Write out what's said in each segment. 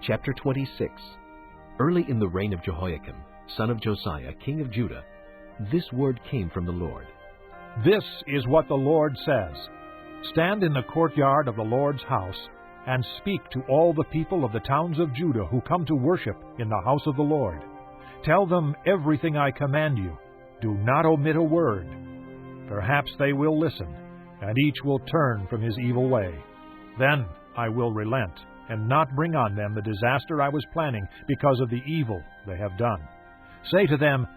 Chapter 26. Early in the reign of Jehoiakim, son of Josiah, king of Judah, this word came from the Lord. This is what the Lord says. Stand in the courtyard of the Lord's house, and speak to all the people of the towns of Judah who come to worship in the house of the Lord. Tell them everything I command you. Do not omit a word. Perhaps they will listen, and each will turn from his evil way. Then I will relent, and not bring on them the disaster I was planning because of the evil they have done. Say to them,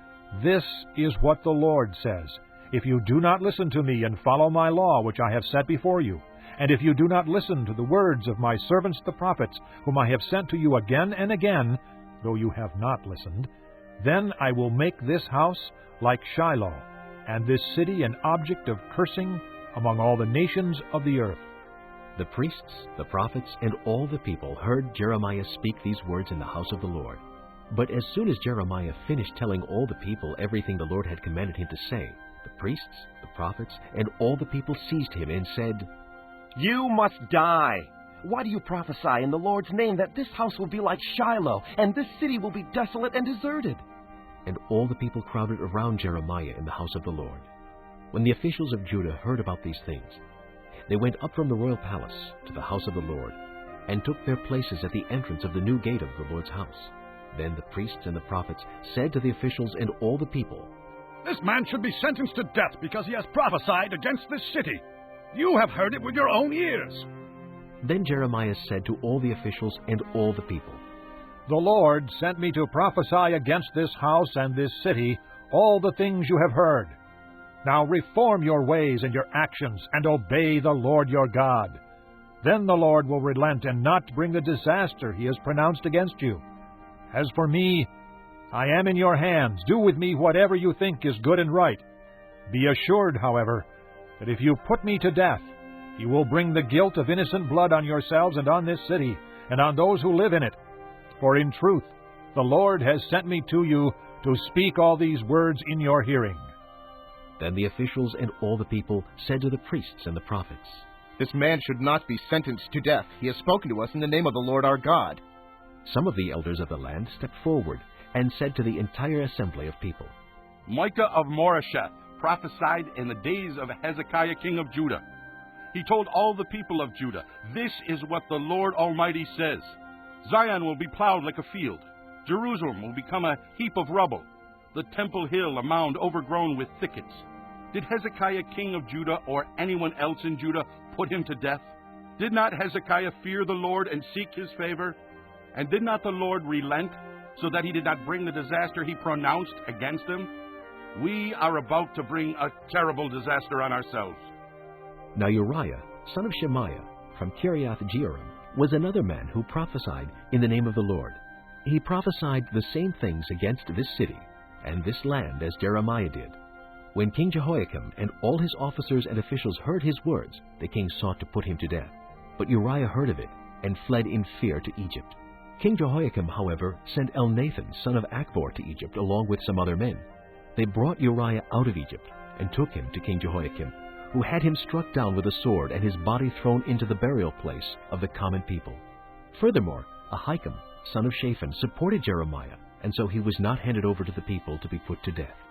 This is what the Lord says. If you do not listen to me and follow my law which I have set before you, and if you do not listen to the words of my servants the prophets, whom I have sent to you again and again, though you have not listened, then I will make this house like Shiloh, and this city an object of cursing among all the nations of the earth. The priests, the prophets, and all the people heard Jeremiah speak these words in the house of the Lord. But as soon as Jeremiah finished telling all the people everything the Lord had commanded him to say, the priests, the prophets, and all the people seized him and said, You must die! Why do you prophesy in the Lord's name that this house will be like Shiloh, and this city will be desolate and deserted? And all the people crowded around Jeremiah in the house of the Lord. When the officials of Judah heard about these things, they went up from the royal palace to the house of the Lord, and took their places at the entrance of the new gate of the Lord's house. Then the priests and the prophets said to the officials and all the people, This man should be sentenced to death because he has prophesied against this city. You have heard it with your own ears. Then Jeremiah said to all the officials and all the people, The Lord sent me to prophesy against this house and this city all the things you have heard. Now reform your ways and your actions, and obey the Lord your God. Then the Lord will relent and not bring the disaster he has pronounced against you. As for me, I am in your hands. Do with me whatever you think is good and right. Be assured, however, that if you put me to death, you will bring the guilt of innocent blood on yourselves and on this city, and on those who live in it. For in truth, the Lord has sent me to you to speak all these words in your hearing. Then the officials and all the people said to the priests and the prophets, This man should not be sentenced to death. He has spoken to us in the name of the Lord our God. Some of the elders of the land stepped forward and said to the entire assembly of people, Micah of Moresheth prophesied in the days of Hezekiah king of Judah. He told all the people of Judah, This is what the Lord Almighty says. Zion will be plowed like a field. Jerusalem will become a heap of rubble. The Temple Hill a mound overgrown with thickets. Did Hezekiah king of Judah or anyone else in Judah put him to death? Did not Hezekiah fear the Lord and seek his favor? And did not the Lord relent, so that he did not bring the disaster he pronounced against him? We are about to bring a terrible disaster on ourselves. Now Uriah, son of Shemaiah, from Kiriath-Jearim, was another man who prophesied in the name of the Lord. He prophesied the same things against this city and this land as Jeremiah did. When King Jehoiakim and all his officers and officials heard his words, the king sought to put him to death. But Uriah heard of it and fled in fear to Egypt. King Jehoiakim, however, sent Elnathan, son of Achbor, to Egypt along with some other men. They brought Uriah out of Egypt and took him to King Jehoiakim, who had him struck down with a sword and his body thrown into the burial place of the common people. Furthermore, Ahikam, son of Shaphan, supported Jeremiah, and so he was not handed over to the people to be put to death.